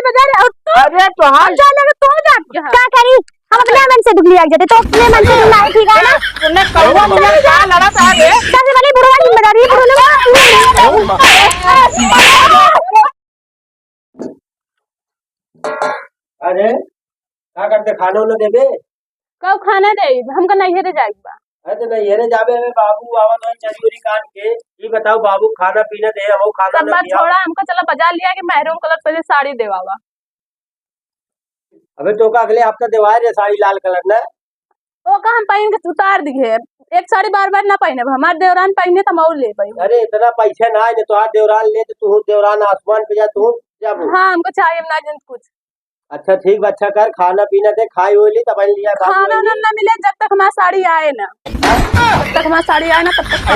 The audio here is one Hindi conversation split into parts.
जाते बाजार और तो अरे तो हाँ जा लगे तो जा क्या करी हम अपने मन से दुखली लग जाते तो अपने मन से दुखलाई ठीक है ना तूने कौवा मिला क्या लड़ा था रे सबसे बड़ी बुढ़वा जिम्मेदारी बुढ़वा अरे क्या करते खाना उन्हें देबे कब खाना दे हमका नहीं हेरे जाएगा अरे तो नहीं हेरे जाबे हमें बाबू आवा तो चोरी काट के ये बताओ बाबू खाना पीना दे हम खाना सब ना बात दिया छोड़ा हमका चला बाजार लिया कि मैरून कलर पे साड़ी देवावा अबे तो का अगले हफ्ता देवाए रे साड़ी लाल कलर ना ओ का हम पहन के उतार दिए एक साड़ी बार बार ना पहने हमारे देवरान पहने तो हम और ले पाई अरे इतना पैसा ना है तो देवरान ले तो तू देवरान आसमान पे जा तू जाबू हाँ हमको चाहिए ना जन कुछ अच्छा ठीक बा अच्छा कर खाना पीना दे खाई हुई ली तब लिया खाना ना मिले जब तक हमारी साड़ी आए ना जब तक हमारी साड़ी आए ना तब तक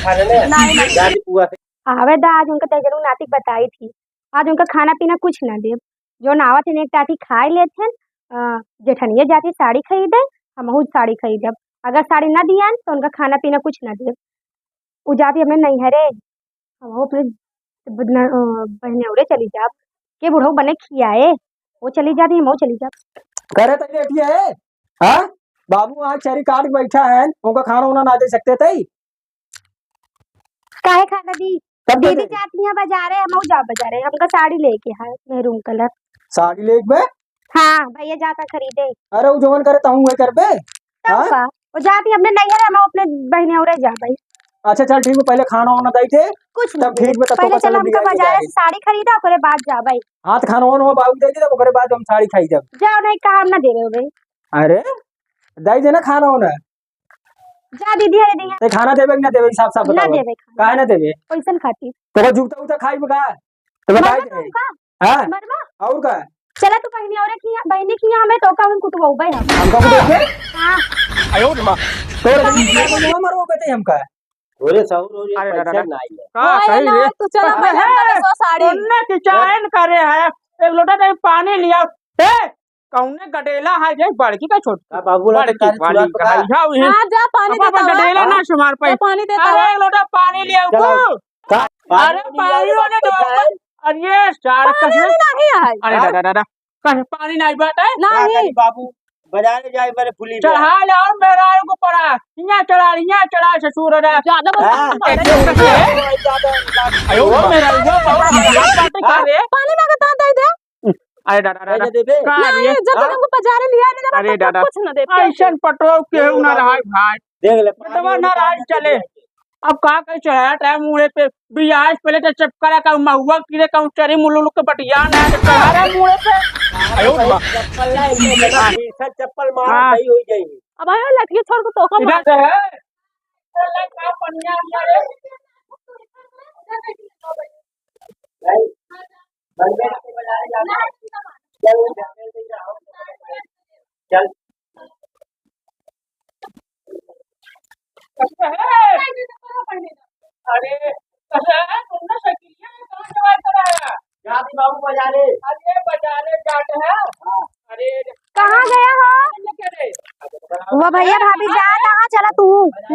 खाना नहीं दादी पुआ से आवे दा आज उनका जरूर नाटक बताई थी आज उनका खाना पीना कुछ ना दे जो नावत एक टाटी खाए लेते जेठनिया जाती साड़ी खरीदे हम साड़ी खरीदब अगर साड़ी ना दिया तो उनका खाना पीना कुछ ना दे उ जाती हमें नहीं हरे हम अपने बहने चली जा के बुढ़ो बने खियाए वो चली जाती है वो चली जा करे तो लेटिया है हाँ बाबू वहाँ चेरी काट के बैठा है उनका खाना उना ना दे सकते थे काहे खाता दी तब दीदी जाती है बाजारे हम जाओ बाजारे हमका साड़ी लेके है मेरून कलर साड़ी ले बे हाँ भैया जाता खरीदे अरे वो जोवन करे तहु वही कर बे तब का वो जाती अपने नहीं है हम अपने बहने और जा भाई अच्छा चल ठीक है पहले खाना वाना दई थे कुछ तब ठीक बता पहले चल हमका बाजार से साड़ी खरीदा ओकरे बाद जा भाई हाथ खाना वाना वो बाबू दे दे ओकरे बाद हम साड़ी खाई जब जाओ नहीं काम ना दे रहे हो भाई अरे दई दे ना खाना वाना जा दीदी हरे दी ते खाना देबे कि ना देबे हिसाब साफ ना बताओ देबे काहे ना देबे पैसा खाती तो जूता उता खाई बका तो बताई दे हां मरवा और का चला तू बहनी और की बहनी की हमें तो का हम कुटवाऊ भाई हम हमका को देखे हां आयो मां तो मरो कहते हमका ओरे साहू ओरे अरे पैसा दादा नहीं है हां सही है तू चला बाजार में 100 साड़ी उनने किचायन करे है एक लोटा दे पानी लिया ए कौने गडेला है जे बड़की का छोटी बाबू बड़की वाली का है हां जा पानी दे पापा गडेला ना शुमार पे पानी देता अरे एक लोटा पानी लिया को अरे पानी वाले दो अरे चार पानी नहीं है अरे दादा कहीं पानी नहीं बात है नहीं बाबू बाजार जाए मेरे पुली चढ़ा ले और मेरा को पड़ा यहाँ चढ़ा ससुर रे ज्यादा आयो मेरा पानी मांगता दे दे अरे दादा देबे नहीं जब तक हमको बाजार लिया नहीं अरे दादा कुछ ना दे ऐसन पटो केहू ना रहा भाई देख ले पटवा ना रहा चले अब का कह चढ़ा टाइम मुड़े पे बियाज पहले तो चपकरा का महुआ किरे का चरी मुलुल के बटिया ना चढ़ा मुड़े पे आयो चप्पल लाई चप्पल मार सही हो जाएगी अब आयो लटके छोड़ को तोका इधर से है चल का पनिया रे बंदे के बाजार जाना चल अरे कैसे है तुमने शकीलिया कहां दवाई कराया जाती बाबू बाजारे अरे बाजारे जाते हैं अरे कहां गया हो वो भैया भाभी जा कहां चला तू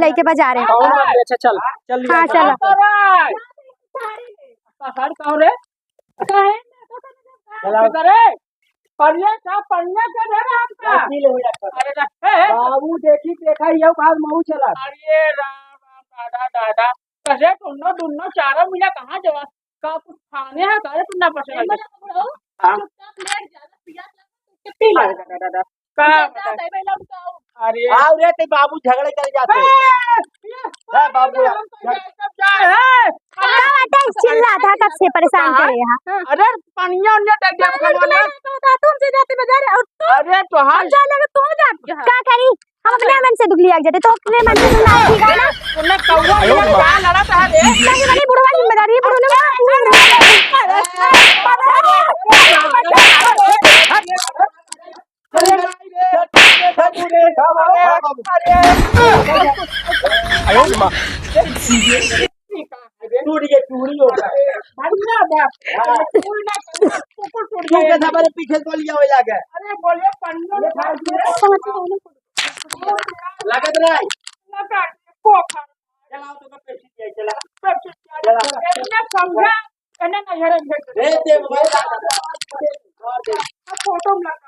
लेके बाजारे अच्छा चल चल हां चला साड़ी कहां रे काहे चला करे पढ़िए का पढ़ने के दे रहा हमका अरे बाबू देखी देखा ये बात महू चला अरे राम दादा कैसे तुन्नो दुन्नो चारों मिला कहां जवा का कुछ खाने है करे तुन्ना पसंद हां दादा का अरे आओ रे ते बाबू झगड़े कर जाते है बाबू चिल्ला था कब से परेशान करे यहां अरे पानिया उन्ने टक गया खवाना तुम से जाते बाजार और अरे तो हां जा लगे तो जा क्या करी हम अपने मन से दुखली लग जाते तो अपने मन से ना ठीक है ना तुमने कौवा मिला क्या लड़ा था रे सबसे बड़ी बुढ़वा जिम्मेदारी आयो मां चूड़ी हो गया हमारे पीछे को लिया हुआ लगा अरे बोलिए पन्नों लागत नहीं लगा पोखर चलाओ तो मैं पैसे दिया चला सब चला समझा कने ना हरे दे दे मोबाइल तुम लड़का